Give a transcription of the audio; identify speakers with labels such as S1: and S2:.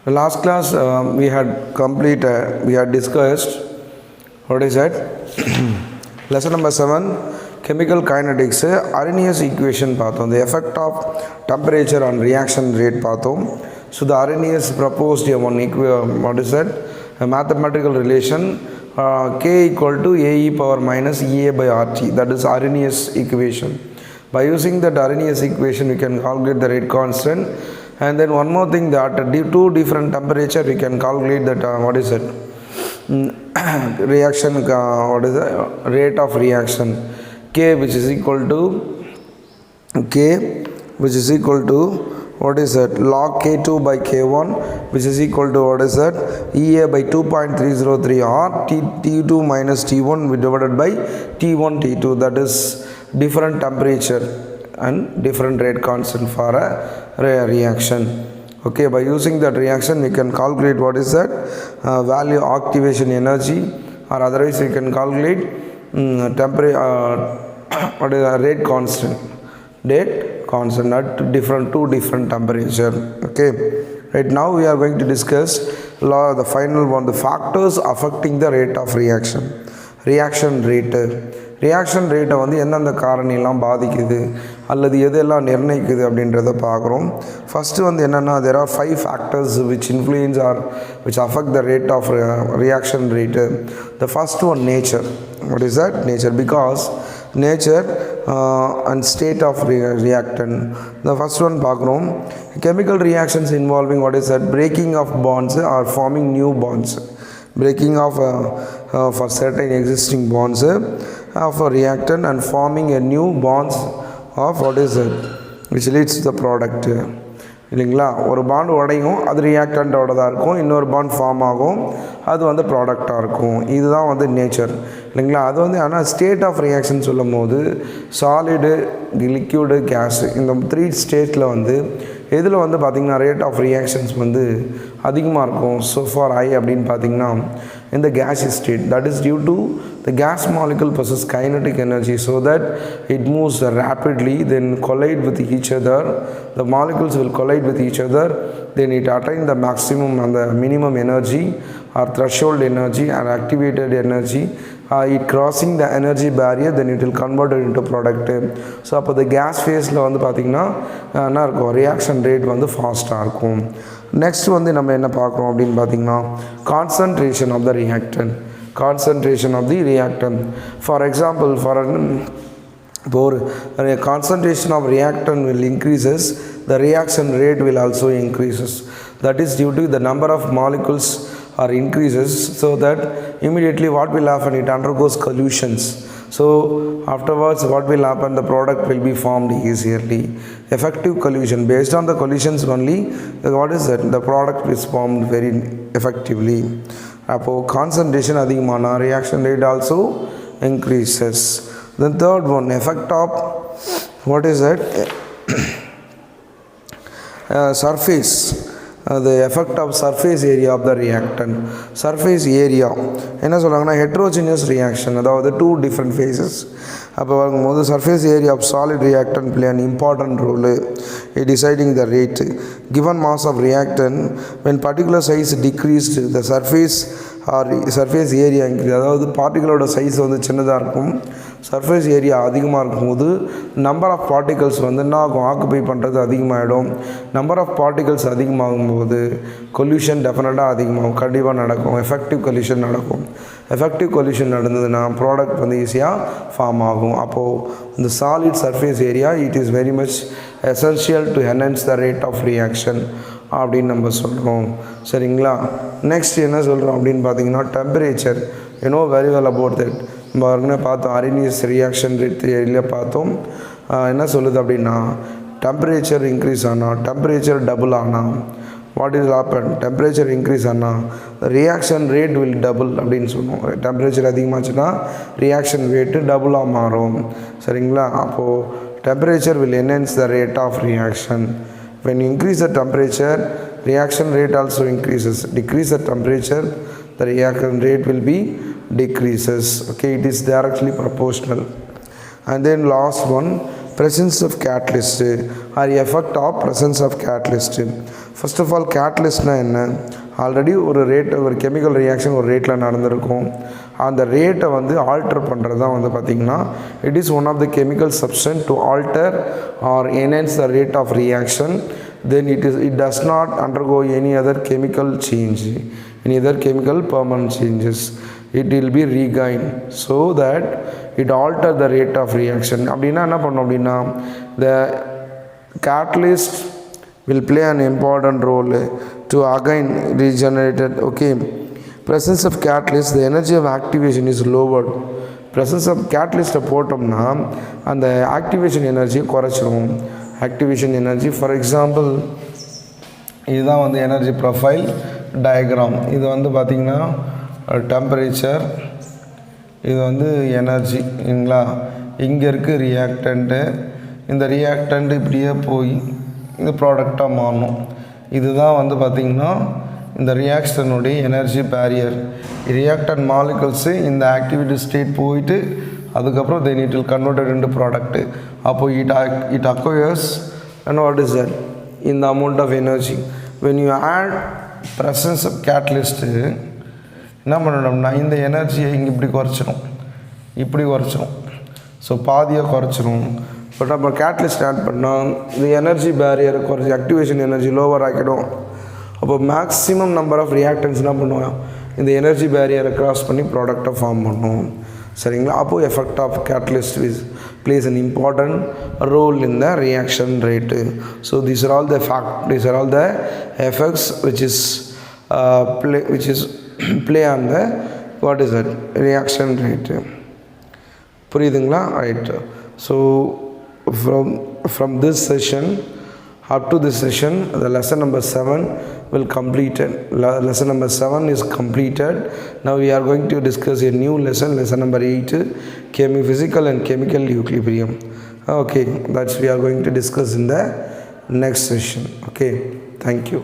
S1: Last class we had discussed what is that? Lesson number 7, chemical kinetics. Arrhenius equation பார்த்தோம். The effect of temperature on reaction rate பார்த்தோம். So the Arrhenius proposed what is that? A mathematical relation K equal to AE power minus EA by RT. That is Arrhenius equation. By using that Arrhenius equation, we can calculate the rate constant. And then one more thing, that at two different temperature, we can calculate that what is it? Reaction, what is the rate of reaction? K which is equal to what is that? Log K2 by K1 which is equal to what is that? EA by 2.303 or T2 minus T1 divided by T1 T2. That is different temperature and different rate constant for a reaction. Okay, by using that reaction we can calculate what is that value activation energy, or otherwise we can calculate what is the rate constant at two different temperature. Okay, right now we are going to discuss the final one, the factors affecting the rate of reaction rate. Reaction ரேட்டை வந்து எந்தெந்த காரணியெல்லாம் பாதிக்குது அல்லது எதெல்லாம் நிர்ணயிக்குது அப்படின்றத பார்க்குறோம். First வந்து என்னென்னா, there are 5 factors which influence or which affect the rate of reaction rate. The first one, nature. What is that? Nature. Because nature and state of reactant. The first one பார்க்குறோம், chemical reactions involving what is that? Breaking of bonds or forming new bonds. Breaking of for certain existing bonds of a reactant and forming a new bonds of what is it, which leads to the product. இல்லைங்களா, ஒரு bond உடையும், அது ரியாக்டண்ட்டோட தான் இருக்கும், இன்னொரு bond form ஆகும், அது வந்து ப்ராடக்டாக இருக்கும். இதுதான் வந்து நேச்சர் இல்லைங்களா. அது வந்து ஆனால் ஸ்டேட் ஆஃப் ரியாக்ஷன் சொல்லும் போது சாலிடு, லிக்யூடு, கேஸு, இந்த 3 ஸ்டேட்டில் வந்து இதில் வந்து பார்த்திங்கன்னா ரேட் ஆஃப் ரியாக்ஷன்ஸ் வந்து அதிகமாக இருக்கும். ஸோ ஃபார் ஐ அப்படின்னு பார்த்திங்கன்னா இந்த gaseous state, that is due to the gas molecule possess kinetic energy so that it moves rapidly, then collide with each other. The molecules will collide with each other, then it attain the maximum and the minimum energy or threshold energy or activated energy. It crossing the energy barrier, then it will convert it into product. So அப்போ the gas phaseல வந்து பார்த்திங்கன்னா என்ன இருக்கும், reaction rate வந்து ஃபாஸ்ட்டாக இருக்கும். Next வந்து நம்ம என்ன பார்க்குறோம் அப்படின்னு பார்த்திங்கன்னா, concentration of the reactant. For example, இப்போ ஒரு concentration of reactant will increases, the reaction rate will also increases. That is due to the number of molecules are increases, so that immediately what will happen, it undergoes collisions. So afterwards what will happen, the product will be formed easily. Effective collision, based on the collisions only, what is that, the product is formed very effectively. அப்போ concentration அதிகமான reaction rate also increases. Then third one, effect of what is that surface. The effect of surface area of the reactant. Surface area என்ன சொல்கிறாங்கன்னா, heterogeneous reaction, அதாவது 2 different phases. அப்போ பார்க்கும்போது surface area of solid reactant play an important role in deciding the rate. Given mass of reactant, when particular size decreased, the surface area increase. அதாவது பார்ட்டிகளோட size வந்து சின்னதாக இருக்கும், surface area அதிகமாக இருக்கும்போது number of particles வந்து என்ன ஆகும், occupy பண்ணுறது அதிகமாகிடும். நம்பர் ஆஃப் பார்ட்டிகல்ஸ் அதிகமாகும்போது கொல்யூஷன் டெஃபினட்டாக அதிகமாகும், கண்டிப்பாக நடக்கும், எஃபெக்டிவ் கொல்யூஷன் நடக்கும். எஃபெக்டிவ் கொல்யூஷன் நடந்ததுன்னா ப்ராடக்ட் வந்து ஈஸியாக ஃபார்ம் ஆகும். அப்போது இந்த solid surface area it is very much essential to enhance the rate of reaction அப்படின்னு நம்ம சொல்கிறோம். சரிங்களா. நெக்ஸ்ட் என்ன சொல்கிறோம் அப்படின்னு பார்த்தீங்கன்னா, temperature. Very well about that. நம்ம ஏற்கனவே பார்த்தோம், Arrhenius ரியாக்ஷன் ரேட் தியரியில் பார்த்தோம். என்ன சொல்லுது அப்படின்னா, டெம்பரேச்சர் இன்க்ரீஸ் ஆனால், டெம்பரேச்சர் டபுள் ஆனால் what is happen, temperature increase ஆனால் ரியாக்ஷன் ரேட் வில் டபுள் அப்படின்னு சொல்லுவோம். டெம்பரேச்சர் அதிகமாச்சுன்னா ரியாக்ஷன் ரேட்டு டபுளாக மாறும். சரிங்களா. அப்போது temperature will enhance the rate of reaction. When you increase the temperature, reaction rate also increases. Decrease the temperature, the reaction rate will be decreases. Okay, it is directly proportional. And then last one, presence of catalyst or effect of presence of catalyst. First of all, catalyst என்ன? Already ஒரு rate, ஒரு chemical reaction ஒரு ரேட்டில் நடந்திருக்கும். அந்த ரேட்டை வந்து alter பண்ணுறது தான் வந்து பார்த்திங்கன்னா it is one of the chemical substance to alter or enhance the rate of reaction. Then it does not undergo any other chemical change, any other chemical permanent changes. It will be regained so that it alter the rate of reaction. அப்படின்னா என்ன பண்ணணும் அப்படின்னா, the catalyst will play an important role to again regenerated. Okay, presence of catalyst, the energy of activation is lowered. presence of catalyst போட்டோம்னா அந்த activation எனர்ஜியை குறைச்சிரும். Activation energy, for example இதுதான் வந்து energy profile diagram. இது வந்து பார்த்திங்கன்னா temperature, இது வந்து எனர்ஜிங்களா. இங்கே இருக்குது ரியாக்டண்ட்டு, இந்த ரியாக்டண்ட் இப்படியே போய் இந்த ப்ராடக்டாக மாறணும். இதுதான் வந்து பார்த்திங்கன்னா இந்த ரியாக்ஷனுடைய எனர்ஜி பேரியர். ரியாக்டன்ட் மாலிகுல்ஸு இந்த ஆக்டிவிட்டி ஸ்டேட் போயிட்டு அதுக்கப்புறம் then it will converted into product. அப்போ it acquires and what is that இந்த amount of energy. When you add presence of catalyst என்ன பண்ணணும்னா இந்த எனர்ஜியை இங்கே இப்படி குறைச்சிரும். ஸோ பாதியாக குறைச்சிரும். பட் நம்ம கேட்டலிஸ்ட் ஆட் பண்ணால் இந்த எனர்ஜி பேரியரை குறைச்சி ஆக்டிவேஷன் எனர்ஜி லோவர் ஆக்கிடும். அப்போ மேக்ஸிமம் நம்பர் ஆஃப் ரியாக்டன்ஸ் என்ன பண்ணுவோம், இந்த எனர்ஜி பேரியரை க்ராஸ் பண்ணி ப்ராடக்டை ஃபார்ம் பண்ணும். சரிங்களா. அப்போது effect of catalyst plays an important role in the reaction rate. So these are all the effects which play on the what is that reaction rate. புரியுதுங்களா? Right. So from this session up to this session, the lesson number 7 will completed. Lesson number 7 is completed. Now we are going to discuss a new lesson number 8, physical and chemical equilibrium. Okay, that's we are going to discuss in the next session. Okay, thank you.